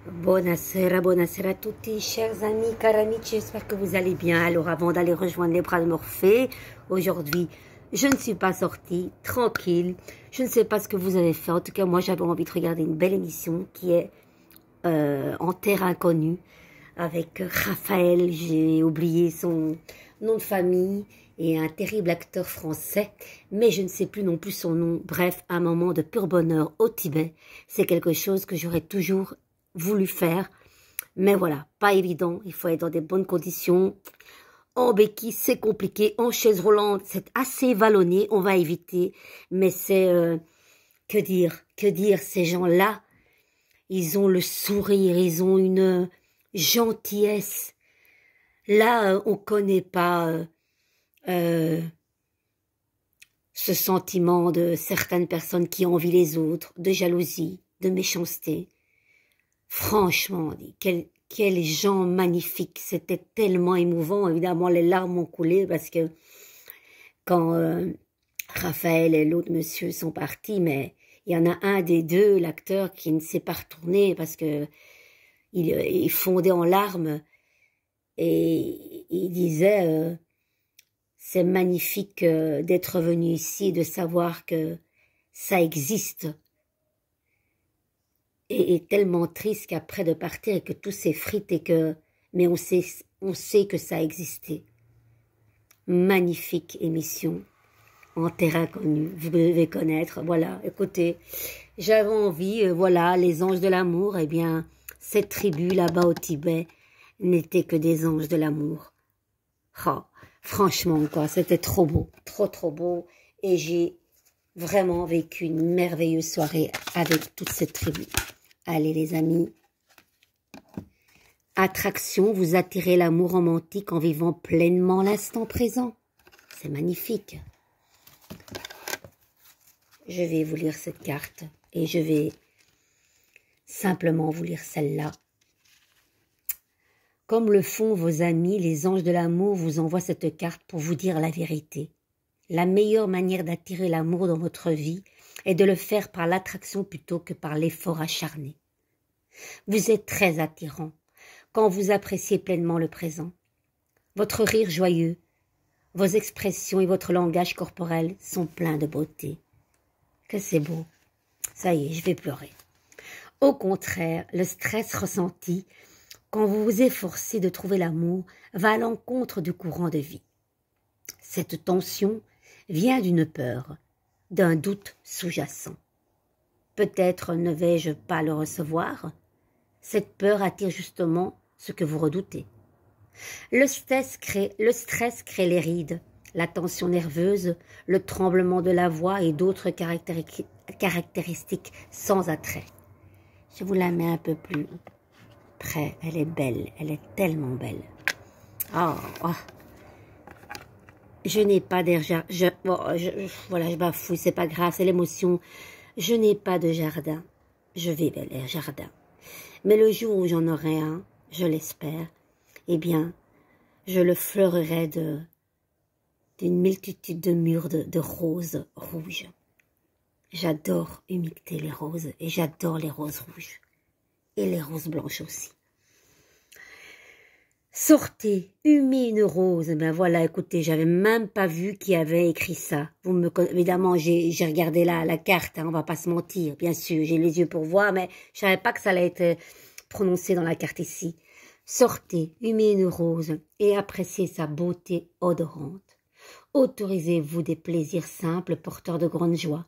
Buonasera a tutti, chers amis, cari amici, j'espère que vous allez bien. Alors avant d'aller rejoindre les bras de Morphée, aujourd'hui, je ne suis pas sortie, tranquille, je ne sais pas ce que vous avez fait. En tout cas, moi j'avais envie de regarder une belle émission qui est en terre inconnue, avec Raphaël, j'ai oublié son nom de famille, et un terrible acteur français, mais je ne sais plus non plus son nom. Bref, un moment de pur bonheur au Tibet, c'est quelque chose que j'aurais toujours voulu faire, mais voilà, pas évident, il faut être dans des bonnes conditions. En béquille, c'est compliqué, en chaise roulante, c'est assez vallonné, on va éviter, mais c'est, que dire, ces gens-là, ils ont le sourire, ils ont une gentillesse. Là, on connaît pas ce sentiment de certaines personnes qui envient les autres, de jalousie, de méchanceté. Franchement, quels gens magnifiques, c'était tellement émouvant, évidemment les larmes ont coulé parce que quand Raphaël et l'autre monsieur sont partis, mais il y en a un des deux, l'acteur, qui ne s'est pas retourné parce que il fondait en larmes et il disait c'est magnifique d'être venu ici, de savoir que ça existe. Et tellement triste qu'après de partir et que tout s'effrite et que... Mais on sait que ça existait. Magnifique émission en terre inconnue, vous devez connaître. Voilà, écoutez, j'avais envie, voilà, les anges de l'amour, eh bien, cette tribu là-bas au Tibet n'était que des anges de l'amour. Oh, franchement, quoi, c'était trop beau, trop beau. Et j'ai vraiment vécu une merveilleuse soirée avec toute cette tribu. Allez les amis, attraction, vous attirez l'amour romantique en vivant pleinement l'instant présent. C'est magnifique. Je vais vous lire cette carte et je vais simplement vous lire celle-là. Comme le font vos amis, les anges de l'amour vous envoient cette carte pour vous dire la vérité. La meilleure manière d'attirer l'amour dans votre vie est de le faire par l'attraction plutôt que par l'effort acharné. Vous êtes très attirant quand vous appréciez pleinement le présent. Votre rire joyeux, vos expressions et votre langage corporel sont pleins de beauté. Que c'est beau. Ça y est, je vais pleurer. Au contraire, le stress ressenti quand vous vous efforcez de trouver l'amour va à l'encontre du courant de vie. Cette tension vient d'une peur, d'un doute sous-jacent. Peut-être ne vais-je pas le recevoir? Cette peur attire justement ce que vous redoutez. Le stress crée les rides, la tension nerveuse, le tremblement de la voix et d'autres caractéristiques sans attrait. Je vous la mets un peu plus près. Elle est belle, elle est tellement belle. Oh. Je n'ai pas d'air... Voilà, je bafouille, c'est pas grave, c'est l'émotion. Je n'ai pas de jardin. Je vais vers les jardins. Mais le jour où j'en aurai un, je l'espère, eh bien, je le fleurerai d'une multitude de murs de roses rouges. J'adore humecter les roses et j'adore les roses rouges. Et les roses blanches aussi. Sortez, humez une rose. Ben voilà, écoutez, j'avais même pas vu qui avait écrit ça. Évidemment, j'ai regardé la carte, hein, on va pas se mentir. Bien sûr, j'ai les yeux pour voir, mais je savais pas que ça allait être prononcé dans la carte ici. Sortez, humez une rose et appréciez sa beauté odorante. Autorisez-vous des plaisirs simples porteurs de grande joie.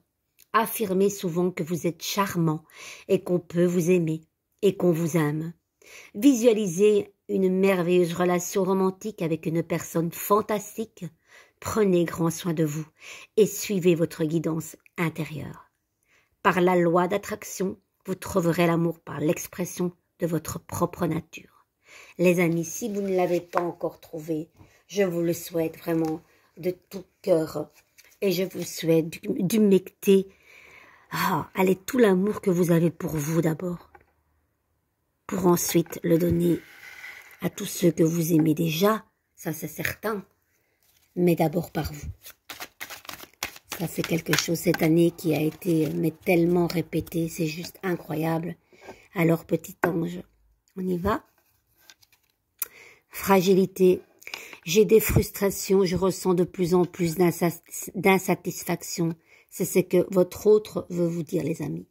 Affirmez souvent que vous êtes charmant et qu'on peut vous aimer et qu'on vous aime. Visualisez une merveilleuse relation romantique avec une personne fantastique. Prenez grand soin de vous et suivez votre guidance intérieure. Par la loi d'attraction, vous trouverez l'amour par l'expression de votre propre nature. Les amis, si vous ne l'avez pas encore trouvé, je vous le souhaite vraiment de tout cœur et je vous souhaite d'humecter allez, tout l'amour que vous avez pour vous d'abord, pour ensuite le donner à tous ceux que vous aimez déjà, ça c'est certain, mais d'abord par vous. Ça c'est quelque chose cette année qui a été mais tellement répété, c'est juste incroyable. Alors, petit ange, on y va. Fragilité. J'ai des frustrations, je ressens de plus en plus d'insatisfaction. C'est ce que votre autre veut vous dire, les amis.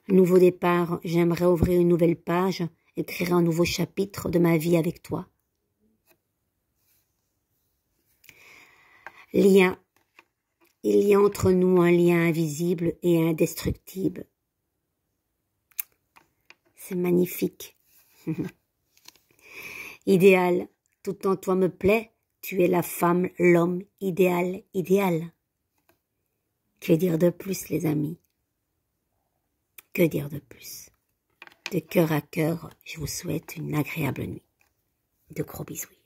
Nouveau départ, j'aimerais ouvrir une nouvelle page, écrire un nouveau chapitre de ma vie avec toi. Lien. Il y a entre nous un lien invisible et indestructible. C'est magnifique. Idéal, tout en toi me plaît, tu es la femme, l'homme, idéal, idéal. Que dire de plus, les amis? Que dire de plus? De cœur à cœur, je vous souhaite une agréable nuit. De gros bisous.